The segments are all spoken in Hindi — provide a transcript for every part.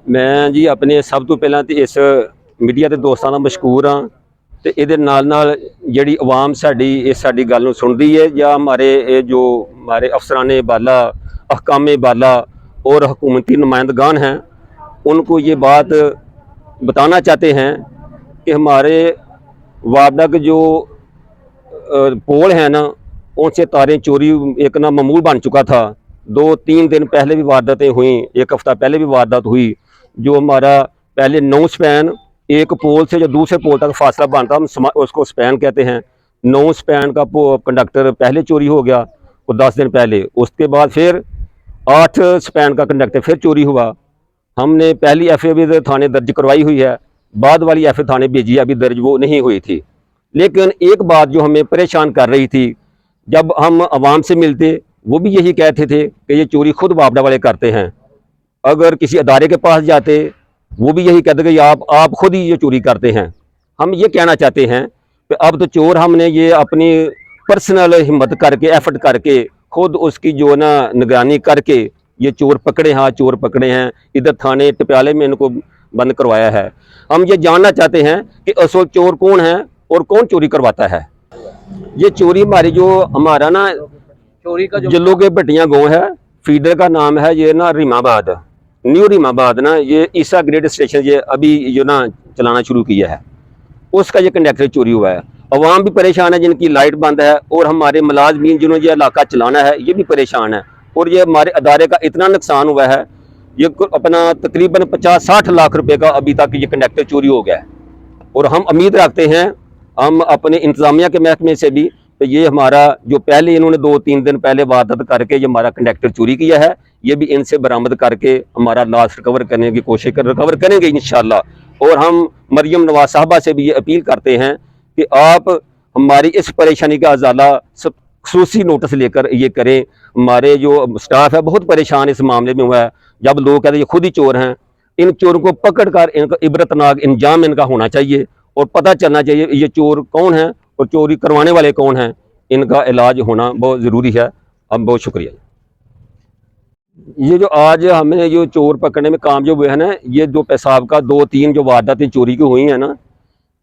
मैं जी अपने सब तो पहला तो इस मीडिया के दोस्तों का मशहूर हाँ। तो ये नाल जी आवाम साड़ी गल सुनती है या हमारे जो हमारे अफसरान बाला अहकाम बाला और हुकूमती नुमाइंदगान हैं, उनको ये बात बताना चाहते हैं कि हमारे वार्डा के जो पोल हैं ना, उनसे तारें चोरी एक ना मामूल बन चुका था। 2-3 दिन पहले भी वारदातें हुई, एक हफ्ता पहले भी वारदात हुई। जो हमारा पहले 9 स्पैन एक पोल से जो दूसरे पोल तक फासला बनता, हम उसको स्पैन कहते हैं। 9 स्पैन का कंडक्टर पहले चोरी हो गया वो 10 दिन पहले। उसके बाद फिर 8 स्पैन का कंडक्टर फिर चोरी हुआ। हमने पहली एफ भी थाने दर्ज करवाई हुई है, बाद वाली एफ थाने भेजी है, अभी दर्ज वो नहीं हुई थी। लेकिन एक बात जो हमें परेशान कर रही थी, जब हम आवाम से मिलते वो भी यही कहते थे कि ये चोरी खुद वापडा वाले करते हैं। अगर किसी अदारे के पास जाते वो भी यही कहते कि आप खुद ही ये चोरी करते हैं। हम ये कहना चाहते हैं कि अब तो चोर हमने ये अपनी पर्सनल हिम्मत करके एफर्ट करके खुद उसकी जो ना निगरानी करके ये चोर पकड़े, हाँ चोर पकड़े हैं। इधर थाने टप्याले में इनको बंद करवाया है। हम ये जानना चाहते हैं कि असल चोर कौन है और कौन चोरी करवाता है। ये चोरी हमारी जो हमारा ना चोरी का जो जल्लो के भट्टियां गाँव है, फीडर का नाम है ये ना रीमाबाद, न्यू रीमाबाद ना, ये ईसा ग्रेड स्टेशन ये अभी जो ना चलाना शुरू किया है, उसका ये कंडक्टर चोरी हुआ है। अवाम भी परेशान है जिनकी लाइट बंद है, और हमारे मुलाजमीन जिन्होंने ये इलाका चलाना है ये भी परेशान है। और ये हमारे अदारे का इतना नुकसान हुआ है, ये अपना तकरीबन 50-60 लाख रुपए का अभी तक ये कंडक्टर चोरी हो गया है। और हम उम्मीद रखते हैं हम अपने इंतजामिया के महकमे से भी, तो ये हमारा जो पहले इन्होंने 2-3 दिन पहले वारदात करके ये हमारा कंडक्टर चोरी किया है, ये भी इनसे बरामद करके हमारा लॉस रिकवर करने की कोशिश रिकवर करेंगे इंशाल्लाह। और हम मरियम नवाज साहबा से भी ये अपील करते हैं कि आप हमारी इस परेशानी का अजाला खसूसी नोटिस लेकर ये करें। हमारे जो स्टाफ है बहुत परेशान इस मामले में हुआ है। जब लोग कहते हैं ये खुद ही चोर हैं, इन चोरों को पकड़ कर इनका इबरतनाक इंजाम इनका होना चाहिए और पता चलना चाहिए ये चोर कौन है और चोरी करवाने वाले कौन हैं। इनका इलाज होना बहुत ज़रूरी है। अब बहुत शुक्रिया। ये जो आज हमें जो चोर पकड़ने में कामयाब हुए हैं ना, ये जो पेशाब का 2-3 जो वारदातें चोरी की हुई हैं ना,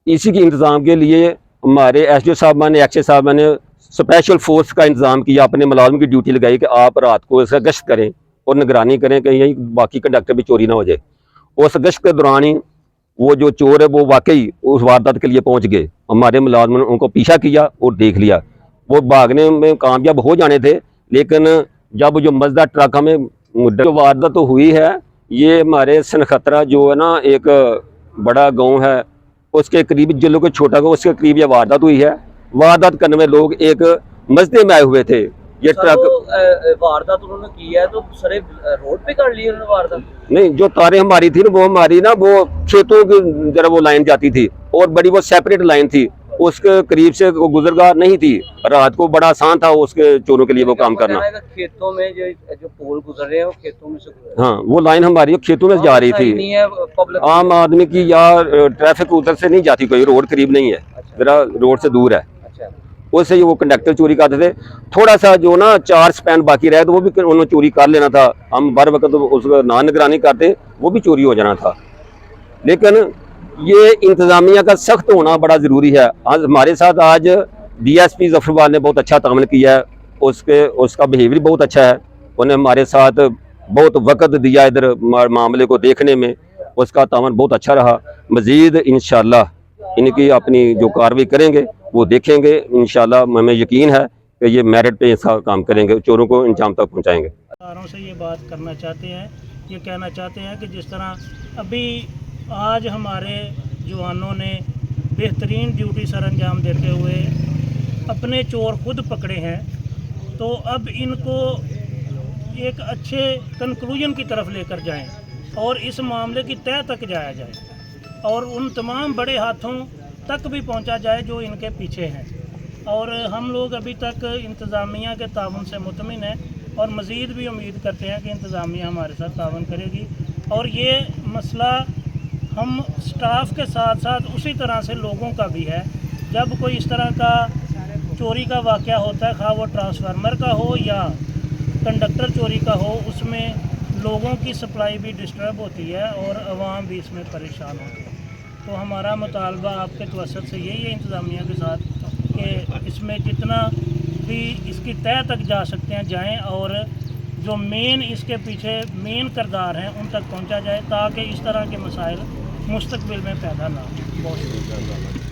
इसी के इंतज़ाम के लिए हमारे SDO साहब ने एक्शन साहब ने स्पेशल फोर्स का इंतज़ाम किया, अपने मुलाजिम की ड्यूटी लगाई कि आप रात को इसका गश्त करें और निगरानी करें कहीं यही बाकी कंडक्टर भी चोरी ना हो जाए। उस गश्त के दौरान ही वो जो चोर है वो वाकई उस वारदात के लिए पहुंच गए। हमारे मुलाजिम ने उनको पीछा किया और देख लिया। वो भागने में कामयाब हो जाने थे, लेकिन जब जो मजदा ट्रक हमें जो वारदात तो हुई है, ये हमारे सनखतरा जो है ना एक बड़ा गांव है, उसके करीब जल्लो के छोटा गांव, उसके करीब ये वारदात हुई है। वारदात करने में लोग एक मस्जिद में आए हुए थे। ये ट्रक वारदात उन्होंने की है तो सरे रोड पे कर ली उन्होंने वारदात? नहीं, जो तारें हमारी थी ना वो हमारी ना वो खेतों की जरा वो लाइन जाती थी और बड़ी वो सेपरेट लाइन थी, उसके करीब से वो गुजरगाह नहीं थी। रात को बड़ा आसान था उसके चोरों के लिए वो काम करना। खेतों में जो पोल गुजर रहे हैं वो खेतों में से, हाँ वो लाइन हमारी खेतों में जा रही थी। आम आदमी की या ट्रैफिक उधर से नहीं जाती, कोई रोड करीब नहीं है, जरा रोड से दूर है। उससे वो कंडक्टर चोरी करते थे। थोड़ा सा जो ना 4 स्पैन बाकी रहे तो वो भी उन्होंने चोरी कर लेना था। हम बर वक्त उसका ना निगरानी करते वो भी चोरी हो जाना था। लेकिन ये इंतज़ामिया का सख्त होना बड़ा ज़रूरी है। आज हमारे साथ आज DSP जफरवाल ने बहुत अच्छा तामल किया है, उसका बिहेवियर बहुत अच्छा है। उन्हें हमारे साथ बहुत वक्त दिया इधर मामले को देखने में, उसका तामल बहुत अच्छा रहा। मज़ीद इंशाल्लाह इनकी अपनी जो कार्रवाई करेंगे वो देखेंगे। इंशाल्लाह हमें यकीन है कि ये मेरिट पे इसका काम करेंगे, चोरों को अंजाम तक पहुंचाएंगे। से ये बात करना चाहते हैं, ये कहना चाहते हैं कि जिस तरह अभी आज हमारे जवानों ने बेहतरीन ड्यूटी सर अंजाम देते हुए अपने चोर खुद पकड़े हैं, तो अब इनको एक अच्छे कंक्लूजन की तरफ लेकर जाएं और इस मामले की तह तक जाया जाए और उन तमाम बड़े हाथों तक भी पहुंचा जाए जो इनके पीछे हैं। और हम लोग अभी तक इंतज़ामिया के ताउन से मुतमिन हैं और मज़ीद भी उम्मीद करते हैं कि इंतज़ामिया हमारे साथ ताउन करेगी। और ये मसला हम स्टाफ के साथ साथ उसी तरह से लोगों का भी है। जब कोई इस तरह का चोरी का वाक़या होता है, खा वो ट्रांसफार्मर का हो या कंडक्टर चोरी का हो, उसमें लोगों की सप्लाई भी डिस्टर्ब होती है और आवाम भी इसमें परेशान होती है। तो हमारा मुतालबा आपके तवसत से यही है इंतज़ामिया के साथ कि इसमें जितना भी इसकी तह तक जा सकते हैं जाएं, और जो मेन इसके पीछे मेन किरदार हैं उन तक पहुंचा जाए, ताकि इस तरह के मसाइल मुस्तकबिल में पैदा ना हो। बहुत शुक्रिया।